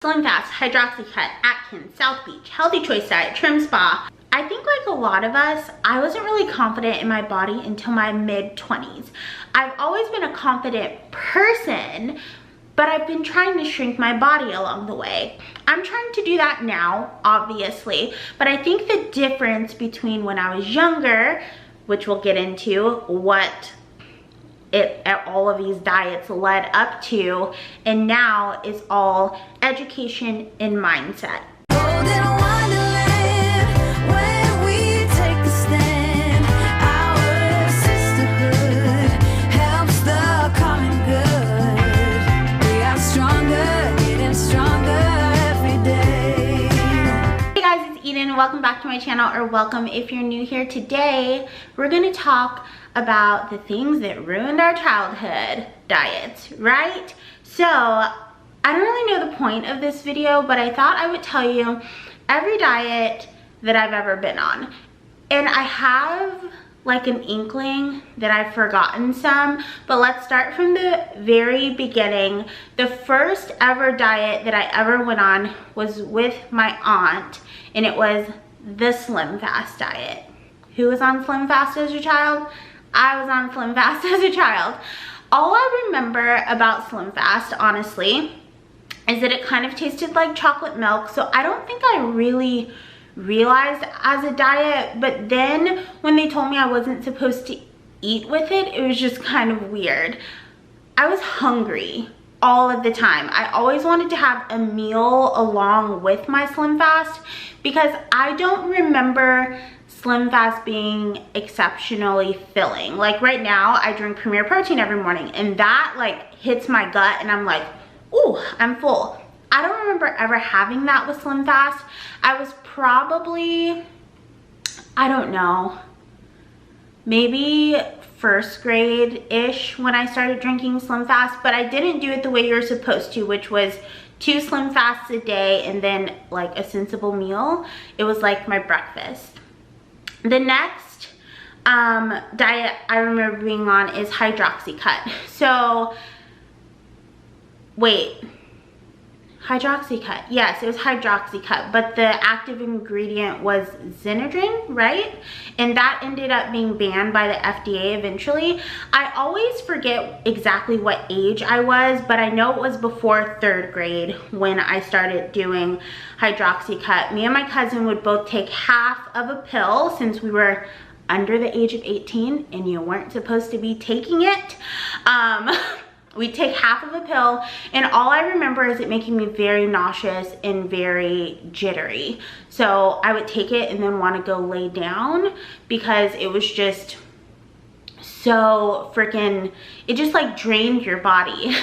SlimFast, Hydroxycut, Atkins, South Beach, Healthy Choice Diet, Trimspa. I think like a lot of us, I wasn't really confident in my body until my mid-20s. I've always been a confident person, but I've been trying to shrink my body along the way. I'm trying to do that now, obviously, but I think the difference between when I was younger, which we'll get into, what all of these diets led up to, and now is all education and mindset. Welcome back to my channel, or welcome if you're new here. Today we're going to talk about the things that ruined our childhood diets, right? So I don't really know the point of this video, but I thought I would tell you every diet that I've ever been on, and I have like an inkling that I've forgotten some, but let's start from the very beginning. The first ever diet that I ever went on was with my aunt, and it was the SlimFast diet. Who was on SlimFast as a child? I was on SlimFast as a child. All I remember about SlimFast, honestly, is that it kind of tasted like chocolate milk, so I don't think I really realized as a diet, but then when they told me I wasn't supposed to eat with it, it was just kind of weird. I was hungry all of the time. I always wanted to have a meal along with my SlimFast because I don't remember SlimFast being exceptionally filling. Like right now, I drink Premier Protein every morning, and that like hits my gut and I'm like, ooh, I'm full. I don't remember ever having that with SlimFast. I was probably, I don't know, maybe first grade-ish when I started drinking SlimFast, but I didn't do it the way you're supposed to, which was 2 SlimFasts a day and then like a sensible meal. It was like my breakfast. The next diet I remember being on is Hydroxycut. So, wait. Hydroxycut, yes, it was Hydroxycut, but the active ingredient was Zinedrine, right? And that ended up being banned by the FDA eventually. I always forget exactly what age I was, but I know it was before 3rd grade when I started doing Hydroxycut. Me and my cousin would both take half of a pill since we were under the age of 18 and you weren't supposed to be taking it. We'd take half of a pill, and all I remember is it making me very nauseous and very jittery. So I would take it and then want to go lay down because it was just so freaking, it just like drained your body.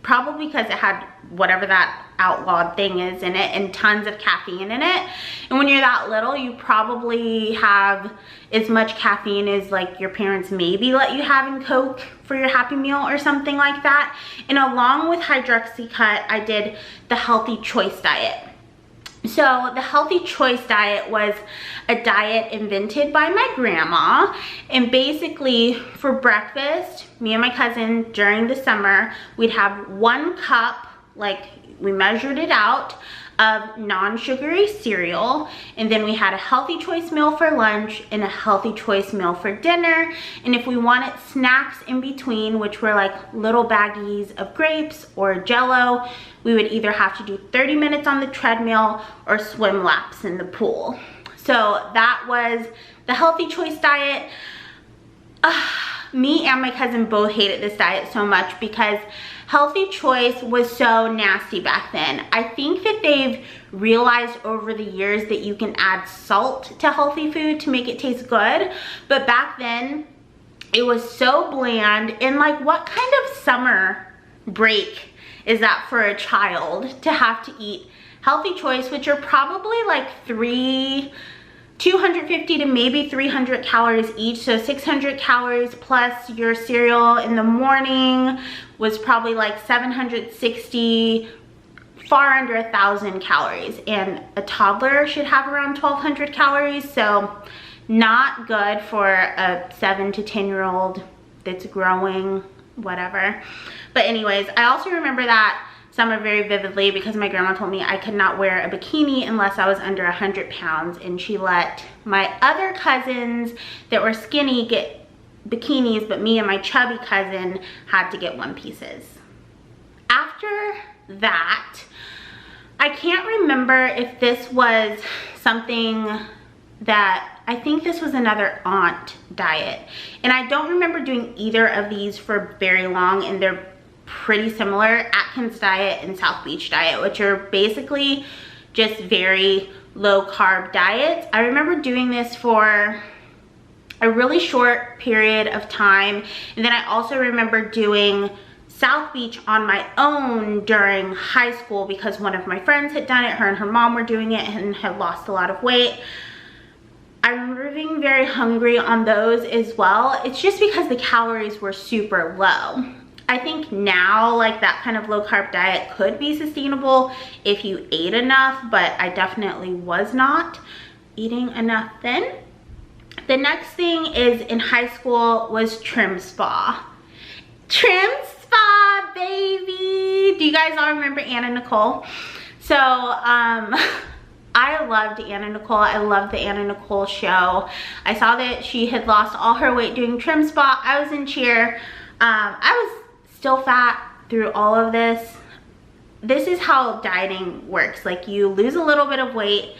Probably because it had whatever that outlawed thing is in it and tons of caffeine in it. And when you're that little, you probably have as much caffeine as like your parents maybe let you have in Coke for your Happy Meal or something like that. And along with Hydroxycut, I did the Healthy Choice diet. So the Healthy Choice diet was a diet invented by my grandma, and basically for breakfast, me and my cousin during the summer, we'd have 1 cup, like we measured it out, of non-sugary cereal, and then we had a Healthy Choice meal for lunch and a Healthy Choice meal for dinner. And if we wanted snacks in between, which were like little baggies of grapes or Jello, we would either have to do 30 minutes on the treadmill or swim laps in the pool. So that was the Healthy Choice diet. Me and my cousin both hated this diet so much because Healthy Choice was so nasty back then. I think that they've realized over the years that you can add salt to healthy food to make it taste good. But back then, it was so bland. And like, what kind of summer break is that for a child to have to eat Healthy Choice, which are probably like 250 to maybe 300 calories each, so 600 calories plus your cereal in the morning was probably like 760, far under 1,000 calories, and a toddler should have around 1,200 calories, so not good for a 7 to 10-year-old that's growing, whatever. But anyways, I also remember that summer very vividly because my grandma told me I could not wear a bikini unless I was under 100 pounds, and she let my other cousins that were skinny get bikinis, but me and my chubby cousin had to get one pieces. After that, I can't remember if this was something that, I think this was another aunt diet, and I don't remember doing either of these for very long, and they're pretty similar. Atkins diet and South Beach diet, which are basically just very low carb diets. I remember doing this for a really short period of time, and then I also remember doing South Beach on my own during high school because one of my friends had done it. Her and her mom were doing it and had lost a lot of weight. I remember being very hungry on those as well. It's just because the calories were super low. I think now, like, that kind of low carb diet could be sustainable if you ate enough, but I definitely was not eating enough then. The next thing is, in high school, was Trimspa. Trimspa, baby! Do you guys all remember Anna Nicole? So, I loved Anna Nicole. I loved the Anna Nicole show. I saw that she had lost all her weight doing Trimspa. I was in cheer. I was still fat through all of this. This is how dieting works. Like, you lose a little bit of weight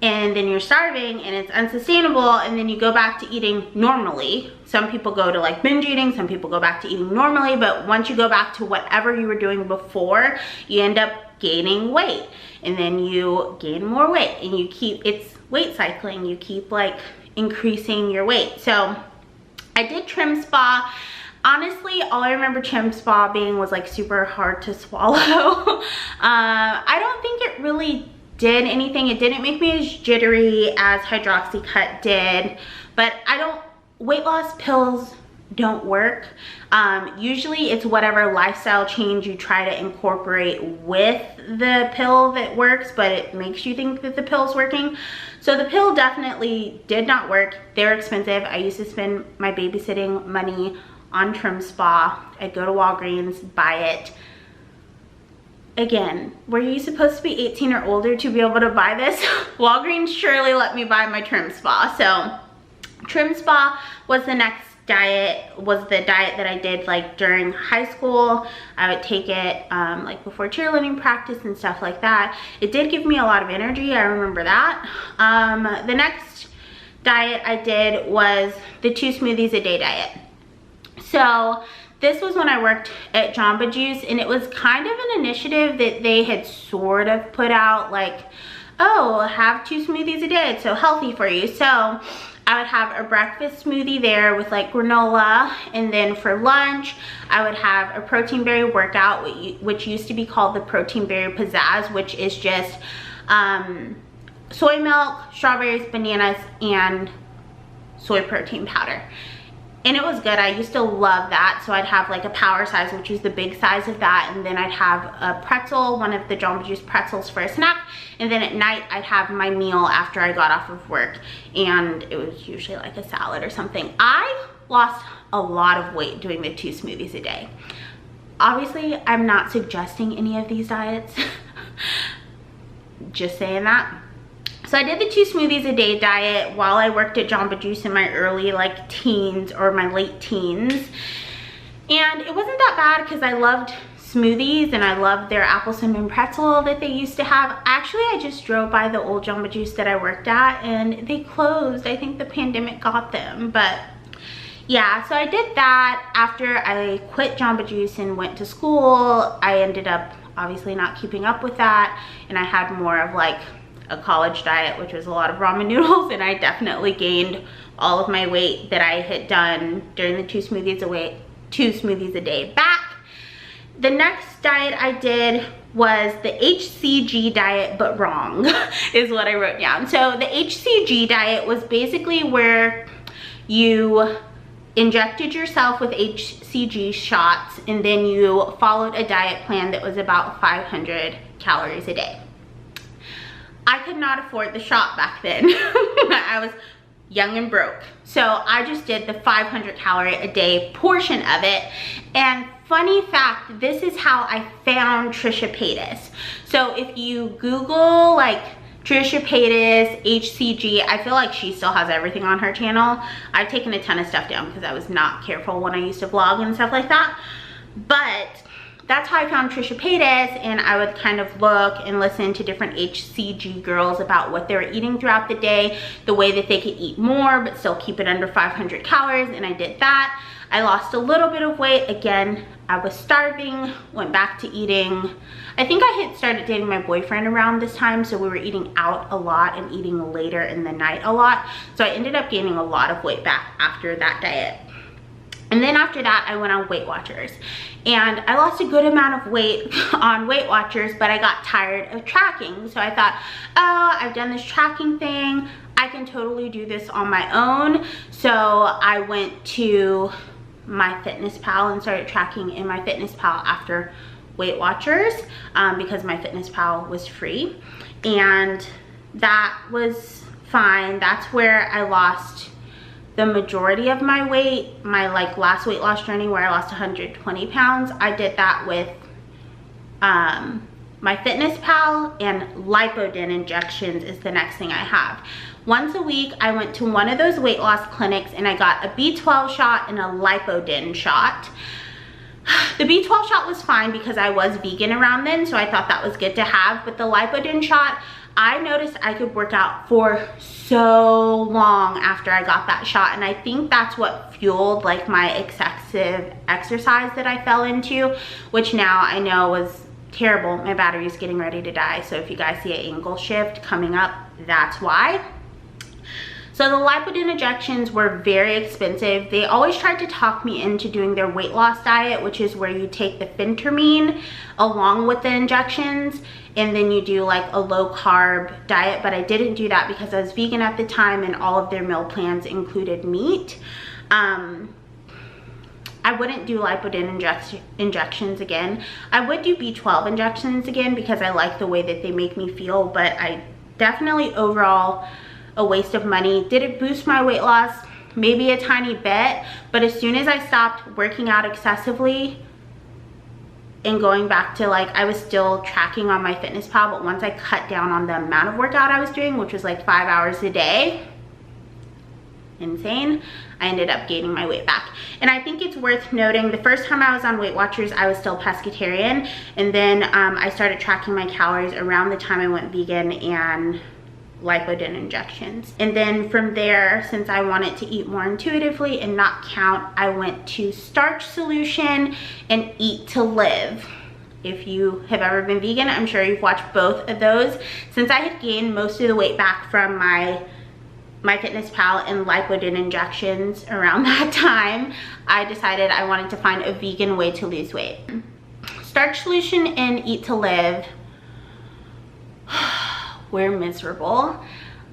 and then you're starving and it's unsustainable, and then you go back to eating normally. Some people go to like binge eating, some people go back to eating normally, but once you go back to whatever you were doing before, you end up gaining weight, and then you gain more weight, and you keep, it's weight cycling, you keep like increasing your weight. So I did Trimspa. Honestly, all I remember Trimspa being was like super hard to swallow. I don't think it really did anything. It didn't make me as jittery as Hydroxycut did, but weight loss pills don't work. Usually it's whatever lifestyle change you try to incorporate with the pill that works, but it makes you think that the pill's working. So the pill definitely did not work. They're expensive. I used to spend my babysitting money on Trimspa. I'd go to Walgreens, buy it. Again, were you supposed to be 18 or older to be able to buy this? Walgreens surely let me buy my Trimspa. So Trimspa was the next diet, was the diet that I did like during high school. I would take it like before cheerleading practice and stuff like that. It did give me a lot of energy, I remember that. The next diet I did was the 2 smoothies a day diet. So this was when I worked at Jamba Juice, and it was kind of an initiative that they had sort of put out, like, oh, have 2 smoothies a day, it's so healthy for you. So I would have a breakfast smoothie there with like granola, and then for lunch I would have a protein berry workout, which used to be called the protein berry pizzazz, which is just soy milk, strawberries, bananas, and soy protein powder. And it was good. I used to love that. So I'd have like a power size, which is the big size of that, and then I'd have a pretzel, one of the Jamba Juice pretzels for a snack, and then at night I'd have my meal after I got off of work, and it was usually like a salad or something. I lost a lot of weight doing the 2 smoothies a day. Obviously, I'm not suggesting any of these diets. Just saying that. So I did the 2 smoothies a day diet while I worked at Jamba Juice in my early like teens or my late teens. And it wasn't that bad because I loved smoothies and I loved their apple cinnamon pretzel that they used to have. Actually, I just drove by the old Jamba Juice that I worked at and they closed. I think the pandemic got them, but yeah, so I did that. After I quit Jamba Juice and went to school, I ended up obviously not keeping up with that, and I had more of like a college diet, which was a lot of ramen noodles, and I definitely gained all of my weight that I had done during the 2 smoothies a day back. The next diet I did was the HCG diet, but wrong, is what I wrote down. So the HCG diet was basically where you injected yourself with HCG shots, and then you followed a diet plan that was about 500 calories a day. I could not afford the shot back then. I was young and broke. So I just did the 500 calorie a day portion of it. And funny fact, this is how I found Trisha Paytas. So if you Google like Trisha Paytas, HCG, I feel like she still has everything on her channel. I've taken a ton of stuff down because I was not careful when I used to vlog and stuff like that. But that's how I found Trisha Paytas, and I would kind of look and listen to different HCG girls about what they were eating throughout the day, the way that they could eat more but still keep it under 500 calories, and I did that. I lost a little bit of weight. Again, I was starving, went back to eating. I think I had started dating my boyfriend around this time, so we were eating out a lot and eating later in the night a lot. So I ended up gaining a lot of weight back after that diet. And then after that, I went on Weight Watchers. And I lost a good amount of weight on Weight Watchers, but I got tired of tracking. So I thought, oh, I've done this tracking thing. I can totally do this on my own. So I went to MyFitnessPal and started tracking in MyFitnessPal after Weight Watchers because MyFitnessPal was free. And that was fine. That's where I lost the majority of my weight. My like last weight loss journey where I lost 120 pounds, I did that with MyFitnessPal, and Lipodin injections is the next thing I have. Once a week, I went to one of those weight loss clinics and I got a B12 shot and a Lipodin shot. The B12 shot was fine because I was vegan around then, so I thought that was good to have, but the Lipodin shot, I noticed I could work out for so long after I got that shot, and I think that's what fueled like my excessive exercise that I fell into, which now I know was terrible. My battery's getting ready to die, so if you guys see an angle shift coming up, that's why. So the Lipodin injections were very expensive. They always tried to talk me into doing their weight loss diet, which is where you take the phentermine along with the injections, and then you do like a low carb diet, but I didn't do that because I was vegan at the time and all of their meal plans included meat. I wouldn't do Lipodin injections again. I would do B12 injections again because I like the way that they make me feel, but I definitely overall a waste of money. Did it boost my weight loss? Maybe a tiny bit, but as soon as I stopped working out excessively and going back to like, I was still tracking on MyFitnessPal, but once I cut down on the amount of workout I was doing, which was like 5 hours a day, insane, I ended up gaining my weight back. And I think it's worth noting, the first time I was on Weight Watchers, I was still pescatarian, and then I started tracking my calories around the time I went vegan and Lipodin injections. And then from there, since I wanted to eat more intuitively and not count, I went to Starch Solution and Eat to Live. If you have ever been vegan, I'm sure you've watched both of those. Since I had gained most of the weight back from my MyFitnessPal and Lipodin injections around that time, I decided I wanted to find a vegan way to lose weight. Starch Solution and Eat to Live were miserable.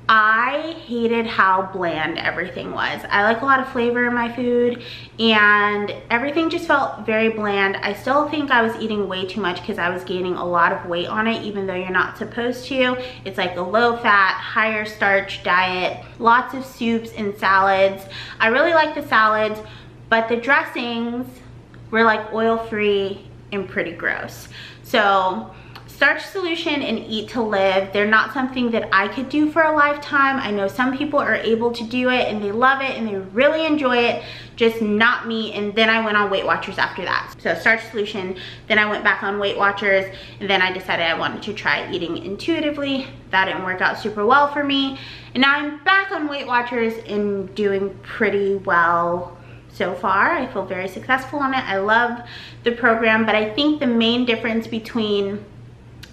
I hated how bland everything was. I like a lot of flavor in my food, and everything just felt very bland. I still think I was eating way too much because I was gaining a lot of weight on it, even though you're not supposed to. It's like a low fat, higher starch diet, lots of soups and salads. I really like the salads, but the dressings were like oil-free and pretty gross. So Starch Solution and Eat to Live, they're not something that I could do for a lifetime. I know some people are able to do it and they love it and they really enjoy it, just not me. And then I went on Weight Watchers after that. So Starch Solution, then I went back on Weight Watchers, and then I decided I wanted to try eating intuitively. That didn't work out super well for me. And now I'm back on Weight Watchers and doing pretty well so far. I feel very successful on it. I love the program, but I think the main difference between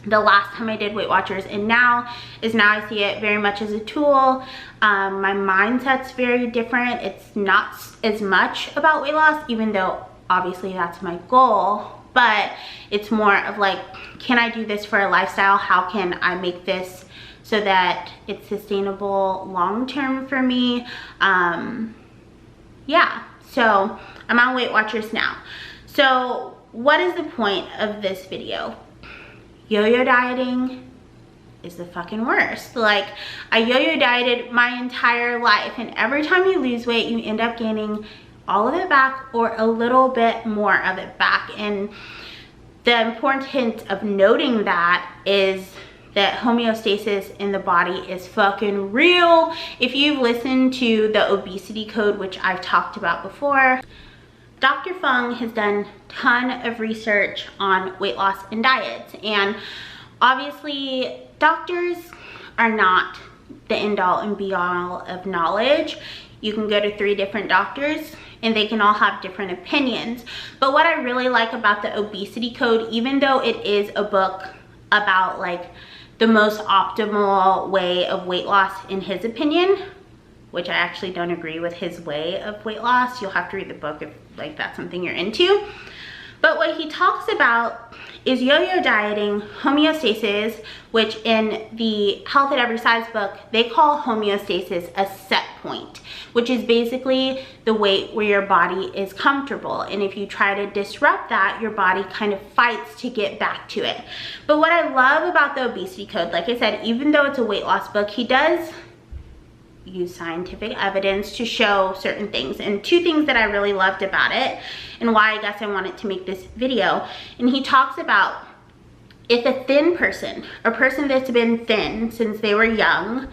the last time I did Weight Watchers and now is now I see it very much as a tool. My mindset's very different. It's not as much about weight loss, even though obviously that's my goal, but it's more of like, can I do this for a lifestyle? How can I make this so that it's sustainable long-term for me? Yeah, so I'm on Weight Watchers now. So what is the point of this video? Yo-yo dieting is the fucking worst. Like, I yo-yo dieted my entire life, and every time you lose weight, you end up gaining all of it back or a little bit more of it back. And the importance of noting that is that homeostasis in the body is fucking real. If you've listened to the obesity code, which I've talked about before, Dr. Fung has done a ton of research on weight loss and diets. And obviously, doctors are not the end all and be all of knowledge. You can go to 3 different doctors and they can all have different opinions. But what I really like about the obesity code, even though it is a book about like the most optimal way of weight loss in his opinion, which I actually don't agree with his way of weight loss. You'll have to read the book if like that's something you're into. But what he talks about is yo-yo dieting, homeostasis, which in the Health at Every Size book, they call homeostasis a set point, which is basically the weight where your body is comfortable. And if you try to disrupt that, your body kind of fights to get back to it. But what I love about the obesity code, like I said, even though it's a weight loss book, he does use scientific evidence to show certain things. And 2 things that I really loved about it and why I guess I wanted to make this video. And he talks about if a thin person, a person that's been thin since they were young,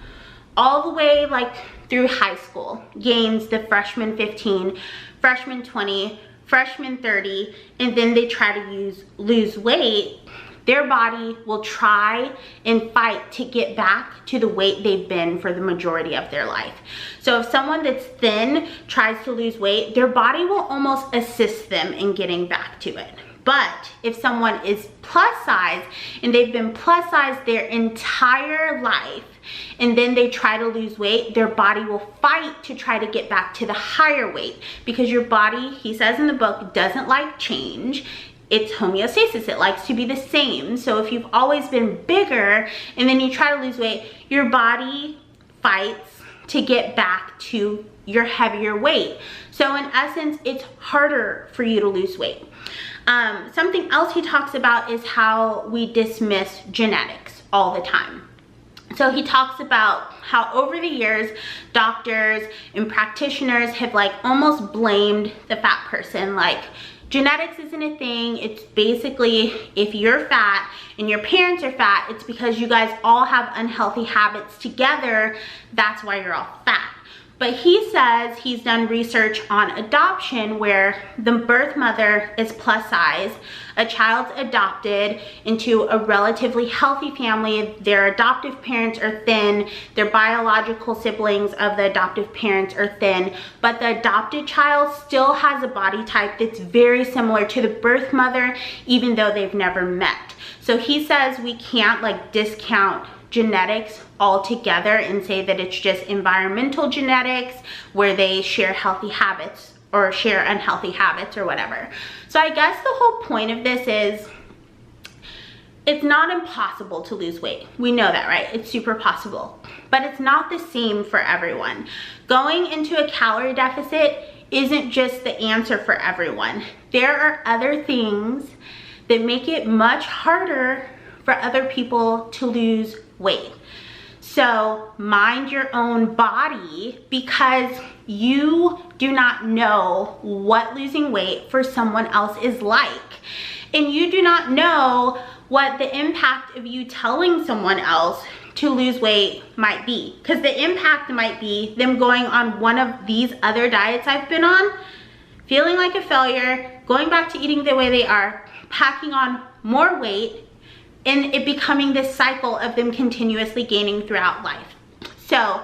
all the way like through high school, gains the freshman 15, freshman 20, freshman 30, and then they try to lose weight, their body will try and fight to get back to the weight they've been for the majority of their life. So if someone that's thin tries to lose weight, their body will almost assist them in getting back to it. But if someone is plus size and they've been plus size their entire life, and then they try to lose weight, their body will fight to try to get back to the higher weight, because your body, he says in the book, doesn't like change. It's homeostasis, it likes to be the same. So if you've always been bigger and then you try to lose weight, your body fights to get back to your heavier weight. So in essence, it's harder for you to lose weight. Something else he talks about is how we dismiss genetics all the time. So he talks about how over the years, doctors and practitioners have like almost blamed the fat person, like, genetics isn't a thing. It's basically if you're fat and your parents are fat, it's because you guys all have unhealthy habits together. That's why you're all fat. But he says he's done research on adoption where the birth mother is plus size, a child's adopted into a relatively healthy family, their adoptive parents are thin, their biological siblings of the adoptive parents are thin, but the adopted child still has a body type that's very similar to the birth mother, even though they've never met. So he says we can't like discount genetics altogether and say that it's just environmental genetics where they share healthy habits or share unhealthy habits or whatever. So I guess the whole point of this is it's not impossible to lose weight. We know that, right? It's super possible, but it's not the same for everyone. Going into a calorie deficit isn't just the answer for everyone. There are other things that make it much harder for other people to lose weight. So mind your own body, because you do not know what losing weight for someone else is like. And you do not know what the impact of you telling someone else to lose weight might be. Because the impact might be them going on one of these other diets I've been on, feeling like a failure, going back to eating the way they are, packing on more weight, and it becoming this cycle of them continuously gaining throughout life. So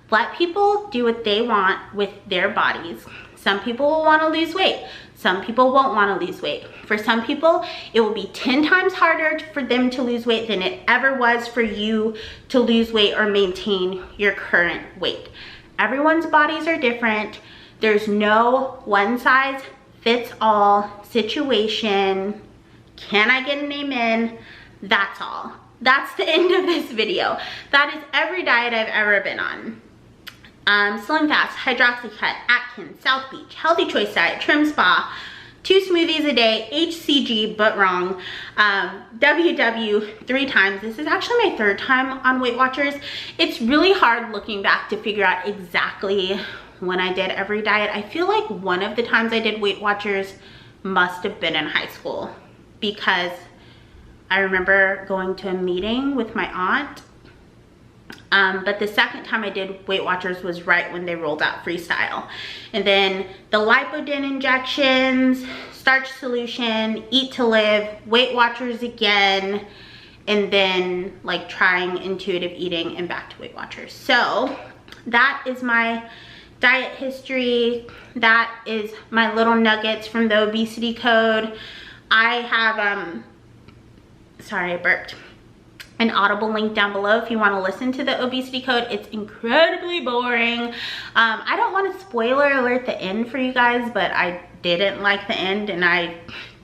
let people do what they want with their bodies. Some people will want to lose weight. Some people won't want to lose weight. For some people, it will be 10 times harder for them to lose weight than it ever was for you to lose weight or maintain your current weight. Everyone's bodies are different. There's no one size fits all situation. Can I get an amen? That's all. That's the end of this video. That is every diet I've ever been on. SlimFast, Hydroxycut, Atkins, South Beach, Healthy Choice Diet, Trimspa, 2 smoothies a day, HCG, but wrong, WW 3 times. This is actually my 3rd time on Weight Watchers. It's really hard looking back to figure out exactly when I did every diet. I feel like one of the times I did Weight Watchers must have been in high school, because I remember going to a meeting with my aunt. But the second time I did Weight Watchers was right when they rolled out Freestyle. And then the Lipodin injections, starch solution, Eat to Live, Weight Watchers again, and then like trying intuitive eating and back to Weight Watchers. So that is my diet history. That is my little nuggets from the obesity code. I have, sorry, I burped. An Audible link down below if you want to listen to the obesity code. It's incredibly boring. I don't want to spoiler alert the end for you guys, but I didn't like the end, and I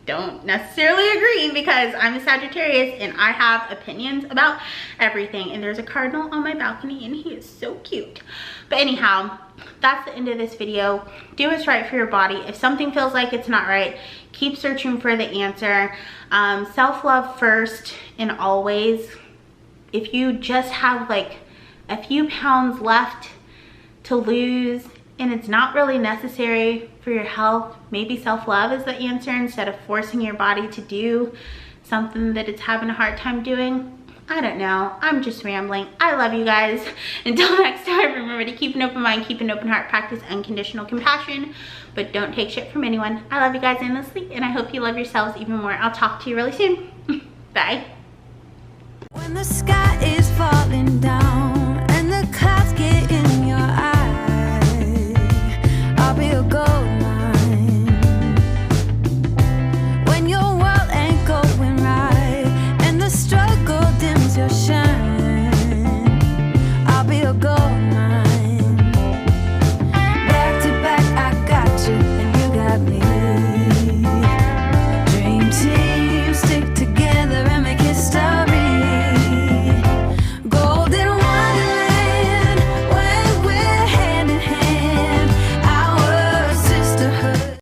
don't necessarily agree, because I'm a Sagittarius and I have opinions about everything. And there's a cardinal on my balcony and he is so cute. But anyhow, that's the end of this video. Do what's right for your body. If something feels like it's not right, keep searching for the answer. Self-love first and always. If you just have like a few pounds left to lose and it's not really necessary for your health, maybe self-love is the answer instead of forcing your body to do something that it's having a hard time doing. I don't know. I'm just rambling. I love you guys. Until next time, remember to keep an open mind, keep an open heart, practice unconditional compassion, but don't take shit from anyone. I love you guys endlessly, and I hope you love yourselves even more. I'll talk to you really soon. Bye. When the sky is falling down.